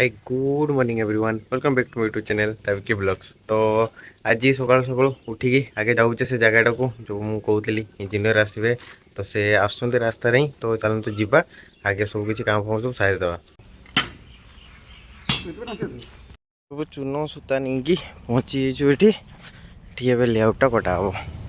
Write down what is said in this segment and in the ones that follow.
Hi good morning everyone welcome back to my YouTube channel ताविकी blogs. तो आज सकाल सकाल उठिकी आगे जाऊे से जगटा को जो मुझे कहती इंजीनियर आसवे तो से आसुँच रास्तार ही तो चलते जीवा आगे सब किसी काम फाम सब सारीदे सब चून सूता नहीं कि पहुँची ये लेआउटा कटा हे।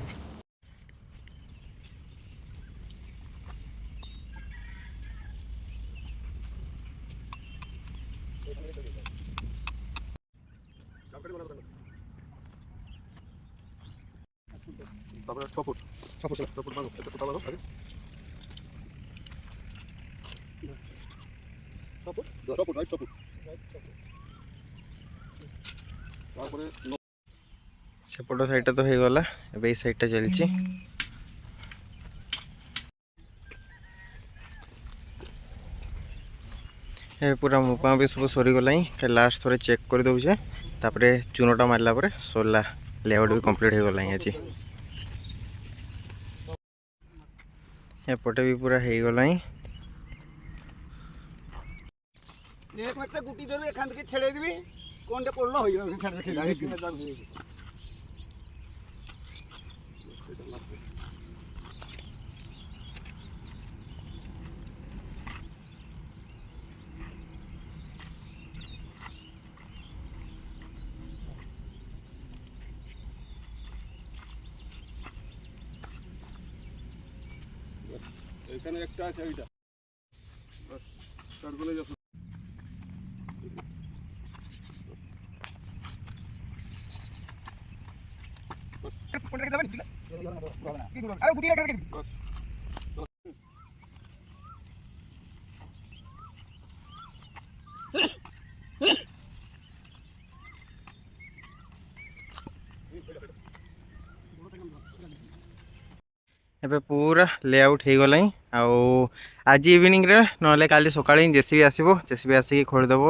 सेपट साइड तो हो गला ए साइडटा चलची पूरा मुपा भी सब सरीगला लास्ट थोड़े चेक कर दौचे तापर चूनटा मारला सरला लेआउट भी कंप्लीट हो गला आज एपटे भी पूरा हो गला गुटी देबे एखान के छेड़े देबी कोनटे पड़लो होई छाड़ रखे এখানে একটা আছে এইটা বাস তারপরে যা কোনটা রেখে দেবেন আরে গুটি রেখে দিবি বাস एबे पूरा लेआउट हो गला आज इवनिंग रे ना काली सका जेसीबी आसो जेसीबी आसिक खोलीदेव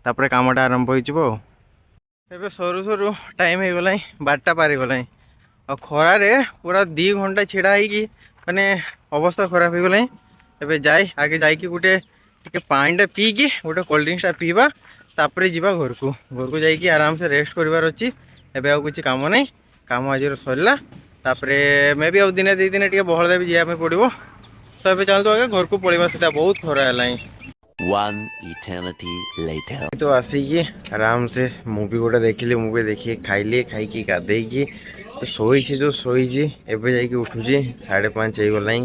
तापर कामटा आरंभ हो सरू सरू टाइम हो गला 12टा पारी गला और खरारे पूरा 2 घंटा छिड़ा है माने अवस्था खराब हो गला। एबे जाए आगे जाकि गोटे पानीटा पीकी गोटे कोल्ड ड्रिंक्सटा पीवा तापर जीवा घर को जाकि आराम से रेस्ट करार अच्छी एबे आउ किसी काम नहीं काम आज सरला तापरे मे भी आउ दिने 2 दिन टे बहल भी जावाई पड़ो तो ये चलते आगे घर को पलवा से बहुत खरा है। तो आसिकी आराम से मूवी गोटे देखिली मूवी देखिए खाइली खाई गाधे तो शोई जो शोई एवं जा उठुची 5:30 हो गला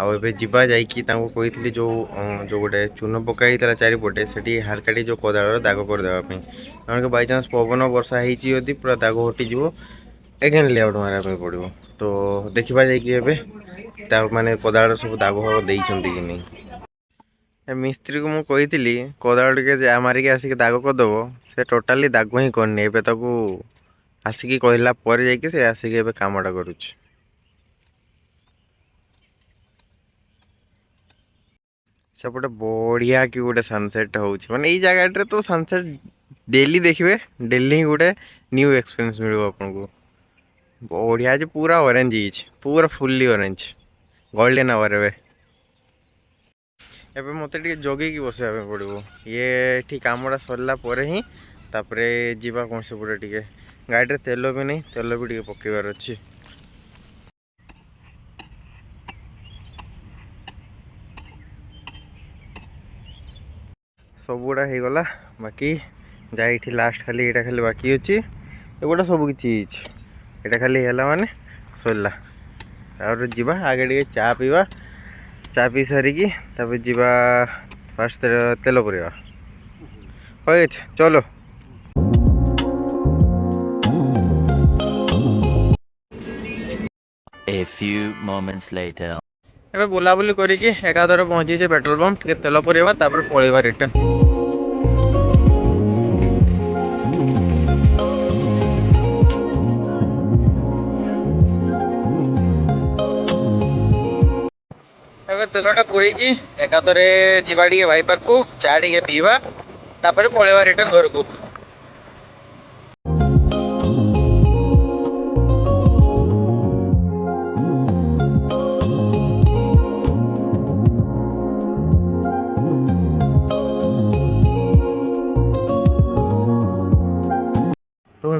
आबे जीवा जाकि कही जो जो गोटे चून पकई चारिपटे से हालका जो कोदाड़ दाग करदेवाई कारण बाई चान्स पवन वर्षा होती पूरा दाग हटिज एगेन लेआउट मारे पड़ो तो देखा जाए माने कोदाड़ सब दाग फाग देती कि नहीं। मिस्त्री को मुझे कही कोदाड़ टे मारिक आसिक दाग करदेव से टोटाली दाग ही करनी एवं आसिक कहला से आसिक कामटा करुच सेपटे बढ़िया कि गोटे सनसेट हो माने जगह तो सनसेट डेली देखिए डेली ही गोटे न्यू एक्सपीरियंस मिले आपको बढ़िया आज पूरा ऑरेंज पूरा फुल्ली ऑरेंज गोल्डन आवर एवं मत जगे बसवा पड़ो ये ठीक कामटा सरला ही तापर जीवा कौन से पूरा टे गाड़ी तेल भी नहीं तेल भी टे पकेबार अच्छी सब गुड़ा हो गला बाकी जाइए लास्ट खाली यहाँ खाली बाकी अच्छी एगुड़ा सब किसी यहाँ खाली है माने सरला और जीवा आगे टे चा पीवा चा पी सारिकी तब जीवा फास्ट तेल पड़वा हो चलो A few moments later. एबे बुलाबुली करिकी एकाधर पहुँची से पेट्रोल पंप टे तेल पड़वा तापर पलैबा रिटर्न। तेलटा पूरी एकाधरे जीवा टे भाई पाक चा टे पीवा तापर पलैबा रिटर्न घर को।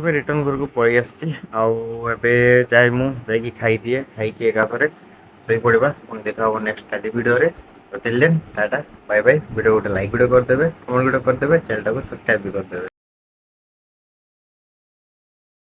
ଏବେ ରିଟର୍ନ ଘରକୁ ପଳେଇ ଆସିଛି। ଆଉ ଏବେ ଯାଏ ମୁଁ ଯାଇକି ଖାଇଦିଏ, ଖାଇକି ଏକାଥରେ ଶୋଇପଡ଼ିବା। ପୁଣି ଦେଖା ହେବ ନେକ୍ସଟ କାଲି ଭିଡ଼ିଓରେ। Till then tata bye bye. Video ଗୋଟେ ଲାଇକ୍ ଭିଡ଼ିଓ କରିଦେବେ, କମେଣ୍ଟ ଭିଡ଼ିଓ କରିଦେବେ, ଚ୍ୟାନେଲଟାକୁ ସବସ୍କ୍ରାଇବ୍ ବି କରିଦେବେ।